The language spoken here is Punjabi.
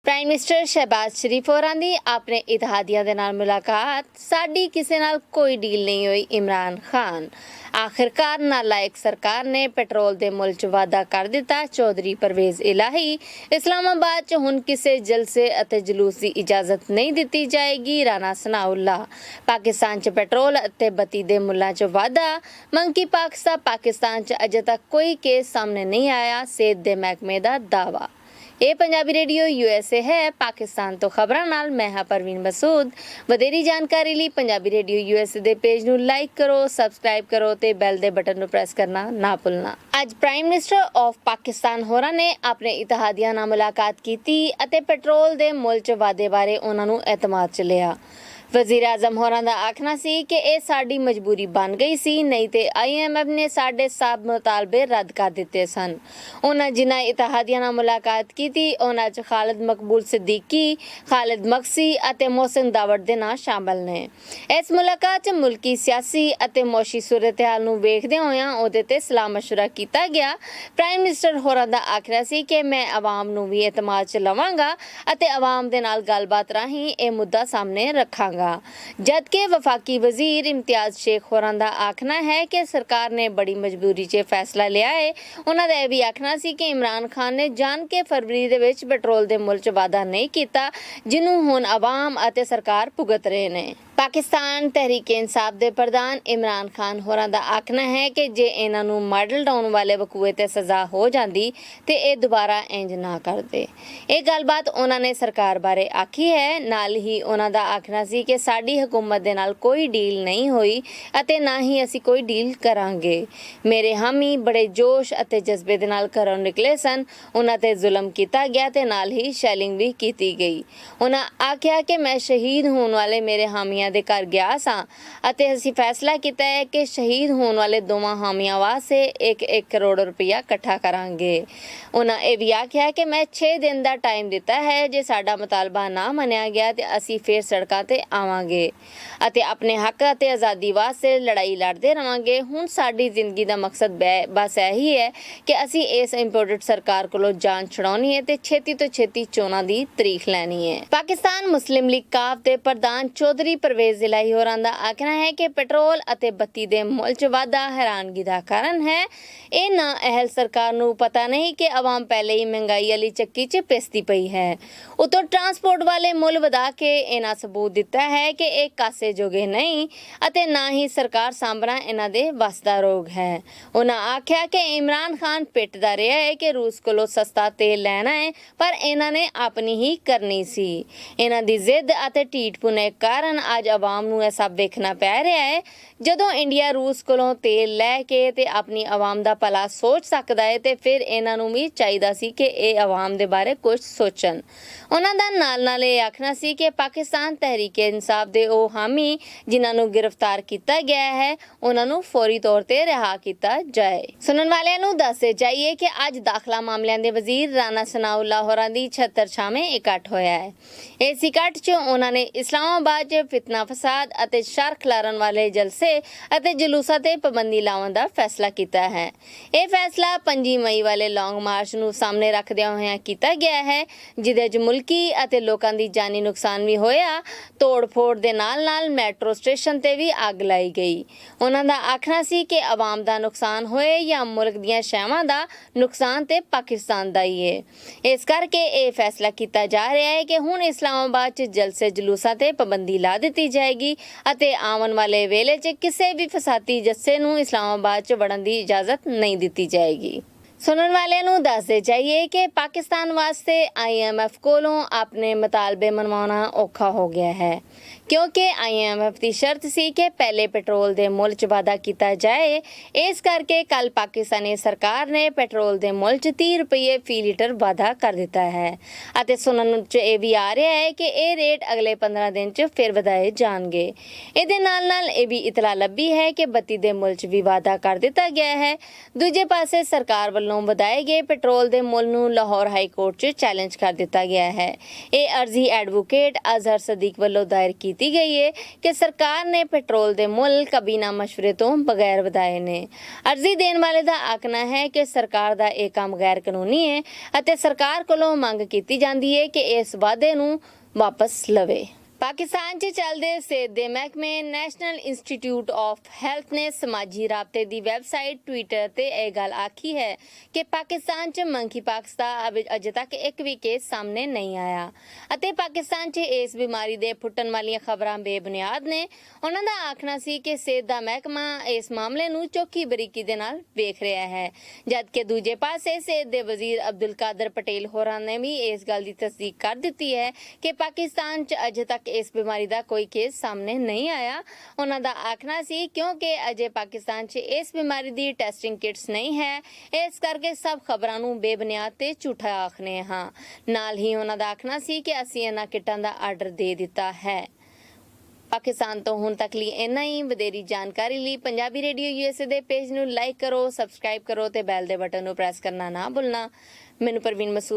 ਪ੍ਰਾਈਮ ਮਿਨਿਸਟਰ ਸ਼ਹਿਬਾਜ਼ ਸ਼ਰੀਫ ਹੋਰਾਂ ਦੀ ਆਪਣੇ ਇਤਿਹਾਦੀਆਂ ਦੇ ਨਾਲ ਮੁਲਾਕਾਤ। ਸਾਡੀ ਕਿਸੇ ਨਾਲ ਕੋਈ ਡੀਲ ਨਹੀਂ ਹੋਈ, ਇਮਰਾਨ ਖਾਨ। ਆਖਿਰਕਾਰ ਨਾਲਾਇਕ ਸਰਕਾਰ ਨੇ ਪੈਟਰੋਲ ਦੇ ਮੁੱਲ 'ਚ ਵਾਧਾ ਕਰ ਦਿੱਤਾ। ਚੌਧਰੀ ਪਰਵੇਜ਼ ਇਲਾਹੀ। ਇਸਲਾਮਾਬਾਦ 'ਚ ਹੁਣ ਕਿਸੇ ਜਲਸੇ ਅਤੇ ਜਲੂਸ ਦੀ ਇਜਾਜ਼ਤ ਨਹੀਂ ਦਿੱਤੀ ਜਾਏਗੀ। ਰਾਣਾ ਸਨਾਉੱਲਾ। ਪਾਕਿਸਤਾਨ 'ਚ ਪੈਟਰੋਲ ਅਤੇ ਬੱਤੀ ਦੇ ਮੁੱਲਾਂ 'ਚ ਵਾਧਾ। ਮੰਕੀ ਪਾਕਿਸਤਾਨ 'ਚ ਅਜੇ ਤੱਕ ਕੋਈ ਕੇਸ ਸਾਹਮਣੇ ਨਹੀਂ ਆਇਆ। ਸਿਹਤ ਦੇ ਮਹਿਕਮੇ ਦਾ ਦਾਅਵਾ। ਇਹ ਪੰਜਾਬੀ ਰੇਡੀਓ USA ਹੈ। ਪਾਕਿਸਤਾਨ ਤੋਂ ਖਬਰਾਂ ਨਾਲ ਮੈਂ ਹਾਂ ਪਰਵੀਨ ਮਸੂਦ। ਵਧੇਰੀ ਜਾਣਕਾਰੀ ਲਈ ਪੰਜਾਬੀ ਰੇਡੀਓ USA ਦੇ ਪੇਜ ਨੂੰ ਲਾਈਕ ਕਰੋ, ਸਬਸਕ੍ਰਾਈਬ ਕਰੋ ਤੇ ਬੈਲ ਦੇ ਬਟਨ ਨੂੰ ਪ੍ਰੈਸ ਕਰਨਾ ਨਾ ਭੁੱਲਣਾ। ਅੱਜ ਪ੍ਰਾਈਮ ਮਿਨਿਸਟਰ ਆਫ ਪਾਕਿਸਤਾਨ ਹੋਰਾਂ ਨੇ ਆਪਣੇ ਇਤਿਹਾਦੀਆਂ ਨਾਲ ਮੁਲਾਕਾਤ ਕੀਤੀ ਅਤੇ ਪੈਟਰੋਲ ਦੇ ਮੁੱਲ 'ਚ ਵਾਧੇ ਬਾਰੇ ਉਹਨਾਂ ਨੂੰ ਇਤਮਾਦ 'ਚ ਲਿਆ। ਵਜ਼ੀਰ ਆਜ਼ਮ ਹੋਰਾਂ ਦਾ ਆਖਣਾ ਸੀ ਕਿ ਇਹ ਸਾਡੀ ਮਜਬੂਰੀ ਬਣ ਗਈ ਸੀ, ਨਹੀਂ ਤੇ IMF ਨੇ ਸਾਡੇ ਸਭ ਮੁਤਾਲਬੇ ਰੱਦ ਕਰ ਦਿੱਤੇ ਸਨ। ਉਹਨਾਂ ਜਿਨ੍ਹਾਂ ਇਤਿਹਾਦੀਆਂ ਨਾਲ ਮੁਲਾਕਾਤ ਕੀਤੀ ਉਹਨਾਂ 'ਚ ਖਾਲਿਦ ਮਕਬੂਲ ਸਿੱਦੀਕੀ, ਖਾਲਿਦ ਮਕਸੀ ਅਤੇ ਮੋਹਸਿਨ ਦਾਵੜ ਦੇ ਨਾਂ ਸ਼ਾਮਲ ਨੇ। ਇਸ ਮੁਲਾਕਾਤ 'ਚ ਮੁਲਕੀ ਸਿਆਸੀ ਅਤੇ ਮੌਸ਼ੀ ਸੂਰਤ-ਹਾਲ ਨੂੰ ਵੇਖਦੇ ਹੋਇਆਂ ਉਹਦੇ ਤੇ ਸਲਾਹ ਮਸ਼ਵਰਾ ਕੀਤਾ ਗਿਆ। ਪ੍ਰਾਈਮ ਮਿਨਿਸਟਰ ਹੋਰਾਂ ਦਾ ਆਖਣਾ ਸੀ ਕਿ ਮੈਂ ਆਵਾਮ ਨੂੰ ਵੀ ਇਤਮਾਦ 'ਚ ਲਵਾਂਗਾ ਅਤੇ ਆਵਾਮ ਦੇ ਨਾਲ ਗੱਲਬਾਤ ਰਾਹੀਂ ਇਹ ਮੁੱਦਾ ਸਾਹਮਣੇ ਰੱਖਾਂਗਾ। ਜਦਕਿ ਵਫਾਕੀ ਵਜ਼ੀਰ ਇਮਤਿਆਜ਼ ਸ਼ੇਖ ਹੋਰਾਂ ਦਾ ਆਖਣਾ ਹੈ ਕਿ ਸਰਕਾਰ ਨੇ ਬੜੀ ਮਜਬੂਰੀ 'ਚ ਫੈਸਲਾ ਲਿਆ ਹੈ। ਉਹਨਾਂ ਦਾ ਇਹ ਵੀ ਆਖਣਾ ਸੀ ਕਿ ਇਮਰਾਨ ਖਾਨ ਨੇ ਜਾਣ ਕੇ ਫਰਵਰੀ ਦੇ ਵਿੱਚ ਪੈਟਰੋਲ ਦੇ ਮੁੱਲ 'ਚ ਵਾਧਾ ਨਹੀਂ ਕੀਤਾ, ਜਿਹਨੂੰ ਹੁਣ ਆਵਾਮ ਅਤੇ ਸਰਕਾਰ ਭੁਗਤ ਰਹੇ ਨੇ। ਪਾਕਿਸਤਾਨ ਤਹਿਰੀਕ-ਏ-ਇਨਸਾਫ ਦੇ ਪ੍ਰਧਾਨ ਇਮਰਾਨ ਖਾਨ ਹੋਰਾਂ ਦਾ ਆਖਣਾ ਹੈ ਕਿ ਜੇ ਇਹਨਾਂ ਨੂੰ ਮਾਡਲ ਟਾਊਨ ਵਾਲੇ ਵਕੂਏ ਤੇ ਸਜ਼ਾ ਹੋ ਜਾਂਦੀ ਤੇ ਇਹ ਦੁਬਾਰਾ ਇੰਜ ਨਾ ਕਰਦੇ। ਇਹ ਗੱਲਬਾਤ ਉਹਨਾਂ ਨੇ ਸਰਕਾਰ ਬਾਰੇ ਆਖੀ ਹੈ। ਨਾਲ ਹੀ ਉਹਨਾਂ ਦਾ ਆਖਣਾ ਸੀ ਕਿ ਸਾਡੀ ਹਕੂਮਤ ਦੇ ਨਾਲ ਕੋਈ ਡੀਲ ਨਹੀਂ ਹੋਈ ਅਤੇ ਨਾ ਹੀ ਅਸੀਂ ਕੋਈ ਡੀਲ ਕਰਾਂਗੇ। ਮੇਰੇ ਹਾਮੀ ਬੜੇ ਜੋਸ਼ ਅਤੇ ਜਜ਼ਬੇ ਦੇ ਨਾਲ ਘਰੋਂ ਨਿਕਲੇ ਸਨ। ਉਹਨਾਂ ਤੇ ਜ਼ੁਲਮ ਕੀਤਾ ਗਿਆ ਤੇ ਨਾਲ ਹੀ ਸ਼ੈਲਿੰਗ ਵੀ ਕੀਤੀ ਗਈ। ਉਹਨਾਂ ਆਖਿਆ ਕਿ ਮੈਂ ਸ਼ਹੀਦ ਹੋਣ ਵਾਲੇ ਮੇਰੇ ਹਾਮੀਆਂ ਦੇ ਘਰ ਗਿਆ ਸਾਂ ਅਤੇ ਅਸੀਂ ਫੈਸਲਾ ਕੀਤਾ ਹੈ ਕਿ ਸ਼ਹੀਦ ਹੋਣ ਵਾਲੇ ਦੋਵਾਂ ਹਾਮੀਆਂ ਵਾਸਤੇ 1-1 ਕਰੋੜ ਰੁਪਇਆ ਇਕੱਠਾ ਕਰਾਂਗੇ। ਉਹਨਾਂ ਇਹ ਵੀ ਆਖਿਆ ਕਿ ਮੈਂ 6 ਦਿਨ ਦਾ ਟਾਈਮ ਦਿੱਤਾ ਹੈ। ਜੇ ਸਾਡਾ ਮੁਤਾਲਬਾ ਨਾ ਮੰਨਿਆ ਗਿਆ ਤੇ ਅਸੀਂ ਫਿਰ ਸੜਕਾਂ ਤੇ ਆਵਾਂਗੇ ਅਤੇ ਆਪਣੇ ਹੱਕ ਅਤੇ ਆਜ਼ਾਦੀ ਵਾਸਤੇ ਲੜਾਈ ਲੜਦੇ ਰਵਾਂਗੇ। ਹੁਣ ਸਾਡੀ ਜ਼ਿੰਦਗੀ ਦਾ ਮਕਸਦ ਬਸ ਇਹੀ ਹੈ ਕਿ ਅਸੀਂ ਇਸ ਇੰਪੋਰਟਡ ਸਰਕਾਰ ਕੋਲੋਂ ਜਾਨ ਛੁਡਾਉਣੀ ਹੈ ਤੇ ਛੇਤੀ ਤੋਂ ਛੇਤੀ ਚੋਣਾਂ ਦੀ ਤਰੀਖ ਲੈਣੀ ਹੈ। ਪਾਕਿਸਤਾਨ ਮੁਸਲਿਮ ਲੀਗ ਕਾਫ ਦੇ ਪ੍ਰਧਾਨ ਚੌਧਰੀ ਪਰਵੇਜ਼ ਇਲਾਹੀ ਹੋਰਾਂ ਦਾ ਆਖਣਾ ਹੈ ਕਿ ਪੈਟਰੋਲ ਅਤੇ ਬੱਤੀ ਦੇ ਮੁੱਲ 'ਚ ਵਾਧਾ ਹੈਰਾਨਗੀ ਦਾ ਕਾਰਨ ਹੈ। ਇਹ ਨਾ ਅਹਿਲ ਸਰਕਾਰ ਨੂੰ ਪਤਾ ਨਹੀਂ ਕਿ ਆਵਾਮ ਪਹਿਲੇ ਹੀ ਮਹਿੰਗਾਈ ਵਾਲੀ ਚੱਕੀ 'ਚ ਪਿਸਦੀ ਪਈ ਹੈ। ਉਤੋਂ ਟਰਾਂਸਪੋਰਟ ਵਾਲੇ ਮੁੱਲ ਵਧਾ ਕੇ ਇਹਨਾਂ ਸਬੂਤ ਦਿੱਤਾ ਹੈ ਕਿ ਇਹ ਕਾਸੇ ਜੋਗੇ ਨਹੀਂ ਅਤੇ ਨਾ ਹੀ ਸਰਕਾਰ ਸਾਂਭਣਾ ਇਹਨਾਂ ਦੇ ਵੱਸ ਦਾ ਰੋਗ ਹੈ। ਉਹਨਾਂ ਆਖਿਆ ਕਿ ਇਮਰਾਨ ਖਾਨ ਪਿੱਟਦਾ ਰਿਹਾ ਹੈ ਕਿ ਰੂਸ ਕੋਲੋਂ ਸਸਤਾ ਤੇਲ ਲੈਣਾ ਹੈ, ਪਰ ਇਹਨਾਂ ਨੇ ਆਪਣੀ ਹੀ ਕਰਨੀ ਸੀ। ਇਹਨਾਂ ਦੀ ਜ਼ਿੱਦ ਅਤੇ ਢੀਠਪੁਣੇ ਕਾਰਨ ਅੱਜ ਆਵਾਮ ਨੂੰ ਇਹ ਸਭ ਵੇਖਣਾ ਪੈ ਰਿਹਾ ਹੈ। ਜਦੋਂ ਇੰਡੀਆ ਰੂਸ ਕੋਲੋਂ ਤੇਲ ਲੈ ਕੇ ਤੇ ਆਪਣੀ ਆਵਾਮ ਦਾ ਭਲਾ ਸੋਚ ਸਕਦਾ ਹੈ ਤੇ ਫਿਰ ਇਹਨਾਂ ਨੂੰ ਵੀ ਚਾਹੀਦਾ ਸੀ ਕਿ ਇਹ ਆਵਾਮ ਦੇ ਬਾਰੇ ਕੁਝ ਸੋਚਣ। ਉਹਨਾਂ ਦਾ ਨਾਲ ਇਹ ਆਖਣਾ ਸੀ ਕਿ ਪਾਕਿਸਤਾਨ ਤਹਿਰੀਕ-ਏ-ਇਨਸਾਫ ਦੇ ਉਹ ਹਾਮੀ ਜਿਨ੍ਹਾਂ ਨੂੰ ਗ੍ਰਿਫਤਾਰ ਕੀਤਾ ਗਿਆ ਹੈ ਉਹਨਾਂ ਨੂੰ ਫੌਰੀ ਤੌਰ ਤੇ ਰਿਹਾ ਕੀਤਾ ਜਾਏ। ਸੁਣਨ ਵਾਲਿਆਂ ਨੂੰ ਦੱਸਦੇ ਜਾਈਏ ਕਿ ਅੱਜ ਦਾਖਲਾ ਮਾਮਲਿਆਂ ਦੇ ਵਜ਼ੀਰ ਰਾਣਾ ਸਨਾਉੱਲਾ ਹੋਰਾਂ ਦੀ ਛਤਰਛਾਵੇਂ ਇਕੱਠ ਹੋਇਆ ਹੈ। ਇਸ ਇਕੱਠ 'ਚ ਉਹਨਾਂ ਨੇ ਇਸਲਾਮਾਬਾਦ 'ਚ ਫਿਤਨਾ ਫਸਾਦ ਅਤੇ ਸ਼ਰ ਖਿਲਾਰਨ ਵਾਲੇ ਜਲਸੇ ਅਤੇ ਜਲੂਸਾਂ ਤੇ ਪਾਬੰਦੀ ਲਾਉਣ ਦਾ ਫੈਸਲਾ ਕੀਤਾ ਹੈ। ਇਹ ਫੈਸਲਾ 5 ਮਈ ਵਾਲੇ ਲੌਂਗ ਮਾਰਚ ਨੂੰ ਸਾਹਮਣੇ ਰੱਖਦਿਆਂ ਹੋਇਆਂ ਕੀਤਾ ਗਿਆ ਹੈ, ਜਿਹਦੇ 'ਚ ਮੁਲਕੀ ਅਤੇ ਲੋਕਾਂ ਦੀ ਜਾਨੀ ਨੁਕਸਾਨ ਵੀ ਹੋਇਆ। ਤੋੜ-ਫੋੜ ਦੇ ਨਾਲ ਮੈਟਰੋ ਸਟੇਸ਼ਨ ਤੇ ਵੀ ਅੱਗ ਲਾਈ ਗਈ। ਉਹਨਾਂ ਦਾ ਆਖਣਾ ਸੀ ਕਿ ਆਵਾਮ ਦਾ ਨੁਕਸਾਨ ਹੋਏ ਜਾਂ ਮੁਲਕ ਦੀਆਂ ਸ਼ੈਵਾਂ ਦਾ ਨੁਕਸਾਨ ਤੇ ਪਾਕਿਸਤਾਨ ਦਾ ਹੀ ਹੈ। ਇਸ ਕਰਕੇ ਇਹ ਫੈਸਲਾ ਕੀਤਾ ਜਾ ਰਿਹਾ ਹੈ ਕਿ ਹੁਣ ਇਸਲਾਮਾਬਾਦ 'ਚ ਜਲਸੇ ਜਲੂਸਾਂ ਤੇ ਪਾਬੰਦੀ ਲਾ ਦਿੱਤੀ ਜਾਏਗੀ ਅਤੇ ਆਉਣ ਵਾਲੇ ਵੇਲੇ 'ਚ ਕਿਸੇ ਵੀ ਫਸਾਦੀ ਜੱਸੇ ਨੂੰ ਇਸਲਾਮਾਬਾਦ 'ਚ ਵੜਨ ਦੀ ਇਜਾਜ਼ਤ ਨਹੀਂ ਦਿੱਤੀ ਜਾਏਗੀ। ਸੁਣਨ ਵਾਲਿਆਂ ਨੂੰ ਦੱਸਦੇ ਜਾਈਏ ਕਿ ਪਾਕਿਸਤਾਨ ਵਾਸਤੇ IMF ਕੋਲੋਂ ਆਪਣੇ ਮੁਤਾਲਬੇ ਮਨਵਾਉਣਾ ਔਖਾ ਹੋ ਗਿਆ ਹੈ, ਕਿਉਂਕਿ IMF ਦੀ ਸ਼ਰਤ ਸੀ ਕਿ ਪਹਿਲੇ ਪੈਟਰੋਲ ਦੇ ਮੁੱਲ 'ਚ ਵਾਧਾ ਕੀਤਾ ਜਾਏ। ਇਸ ਕਰਕੇ ਕੱਲ ਪਾਕਿਸਤਾਨੀ ਸਰਕਾਰ ਨੇ ਪੈਟਰੋਲ ਦੇ ਮੁੱਲ 'ਚ 30 ਰੁਪਏ ਫੀ ਲੀਟਰ ਵਾਧਾ ਕਰ ਦਿੱਤਾ ਹੈ ਅਤੇ ਸੁਣਨ 'ਚ ਇਹ ਵੀ ਆ ਰਿਹਾ ਹੈ ਕਿ ਇਹ ਰੇਟ ਅਗਲੇ 15 ਦਿਨ 'ਚ ਫਿਰ ਵਧਾਏ ਜਾਣਗੇ। ਇਹਦੇ ਨਾਲ ਇਹ ਵੀ ਇਤਲਾ ਲੱਭੀ ਹੈ ਕਿ ਬੱਤੀ ਦੇ ਮੁੱਲ 'ਚ ਵੀ ਵਾਧਾ ਕਰ ਦਿੱਤਾ ਗਿਆ ਹੈ। ਦੂਜੇ ਪਾਸੇ ਸਰਕਾਰ ਵੱਲੋਂ ਵੱਲੋਂ ਵਧਾਏ ਗਏ ਪੈਟਰੋਲ ਦੇ ਮੁੱਲ ਨੂੰ ਲਾਹੌਰ ਹਾਈ ਕੋਰਟ 'ਚ ਚੈਲੰਜ ਕਰ ਦਿੱਤਾ ਗਿਆ ਹੈ। ਇਹ ਅਰਜ਼ੀ ਐਡਵੋਕੇਟ ਅਜ਼ਹਰ ਸਦੀਕ ਵੱਲੋਂ ਦਾਇਰ ਕੀਤੀ ਗਈ ਹੈ ਕਿ ਸਰਕਾਰ ਨੇ ਪੈਟਰੋਲ ਦੇ ਮੁੱਲ ਕਬੀਨਾ ਮਸ਼ਵਰੇ ਤੋਂ ਬਗੈਰ ਵਧਾਏ ਨੇ। ਅਰਜ਼ੀ ਦੇਣ ਵਾਲੇ ਦਾ ਆਖਣਾ ਹੈ ਕਿ ਸਰਕਾਰ ਦਾ ਇਹ ਕੰਮ ਗੈਰ ਕਾਨੂੰਨੀ ਹੈ ਅਤੇ ਸਰਕਾਰ ਕੋਲੋਂ ਮੰਗ ਕੀਤੀ ਜਾਂਦੀ ਹੈ ਕਿ ਇਸ ਵਾਅਦੇ ਨੂੰ ਵਾਪਸ ਲਵੇ। ਪਾਕਿਸਤਾਨ 'ਚ ਚੱਲਦੇ ਸਿਹਤ ਦੇ ਮਹਿਕਮੇ ਨੈਸ਼ਨਲ ਇੰਸਟੀਚਿਊਟ ਆਫ ਹੈਲਥ ਨੇ ਸਮਾਜੀ ਰਾਬਤੇ ਦੀ ਵੈਬਸਾਈਟ ਟਵਿੱਟਰ ਤੇ ਇਹ ਗੱਲ ਆਖੀ ਹੈ ਕਿ ਪਾਕਿਸਤਾਨ 'ਚ ਮੰਕੀਪਾਕਸ ਦਾ ਅਜੇ ਤੱਕ ਇੱਕ ਵੀ ਕੇਸ ਸਾਹਮਣੇ ਨਹੀਂ ਆਇਆ ਅਤੇ ਪਾਕਿਸਤਾਨ 'ਚ ਇਸ ਬਿਮਾਰੀ ਦੇ ਫੁੱਟਣ ਵਾਲੀਆਂ ਖਬਰਾਂ ਬੇਬੁਨਿਆਦ ਨੇ। ਉਹਨਾਂ ਦਾ ਆਖਣਾ ਸੀ ਕਿ ਸਿਹਤ ਦਾ ਮਹਿਕਮਾ ਇਸ ਮਾਮਲੇ ਨੂੰ ਚੌਖੀ ਬਰੀਕੀ ਦੇ ਨਾਲ ਵੇਖ ਰਿਹਾ ਹੈ, ਜਦਕਿ ਦੂਜੇ ਪਾਸੇ ਸਿਹਤ ਦੇ ਵਜ਼ੀਰ ਅਬਦੁਲ ਕਾਦਰ ਪਟੇਲ ਹੋਰਾਂ ਨੇ ਵੀ ਇਸ ਗੱਲ ਦੀ ਤਸਦੀਕ ਕਰ ਦਿੱਤੀ ਹੈ ਕਿ ਪਾਕਿਸਤਾਨ 'ਚ ਅਜੇ ਤੱਕ ਇਸ ਬਿਮਾਰੀ ਦਾ ਕੋਈ ਕੇਸ ਸਾਹਮਣੇ ਨਹੀਂ ਆਇਆ। ਉਹਨਾਂ ਦਾ ਆਖਣਾ ਸੀ ਕਿਉਂਕਿ ਅਜੇ ਪਾਕਿਸਤਾਨ 'ਚ ਇਸ ਬਿਮਾਰੀ ਦੀ ਟੈਸਟਿੰਗ ਕਿਟਸ ਨਹੀਂ ਹੈ, ਇਸ ਕਰਕੇ ਸਭ ਖਬਰਾਂ ਨੂੰ ਬੇਬੁਨਿਆਦ ਤੇ ਝੂਠਾ ਆਖਨੇ ਹਾਂ। ਨਾਲ ਹੀ ਉਹਨਾਂ ਦਾ ਆਖਣਾ ਸੀ ਕਿ ਅਸੀਂ ਇਹਨਾਂ ਕਿਟਾਂ ਦਾ ਆਰਡਰ ਦੇ ਦਿੱਤਾ ਹੈ। ਪਾਕਿਸਤਾਨ ਤੋਂ ਹੁਣ ਤੱਕ ਲਈ ਇੰਨਾ ਹੀ। ਵਧੇਰੀ ਜਾਣਕਾਰੀ ਲਈ ਪੰਜਾਬੀ ਰੇਡੀਓ USA ਦੇ ਪੇਜ ਨੂੰ ਲਾਈਕ ਕਰੋ, ਸਬਸਕ੍ਰਾਈਬ ਕਰੋ ਤੇ ਬੈਲ ਦੇ ਬਟਨ ਨੂੰ ਪ੍ਰੈਸ ਕਰਨਾ ਨਾ ਭੁੱਲਣਾ। ਮੈਨੂੰ ਪਰਵੀਨ ਮਸੂਦ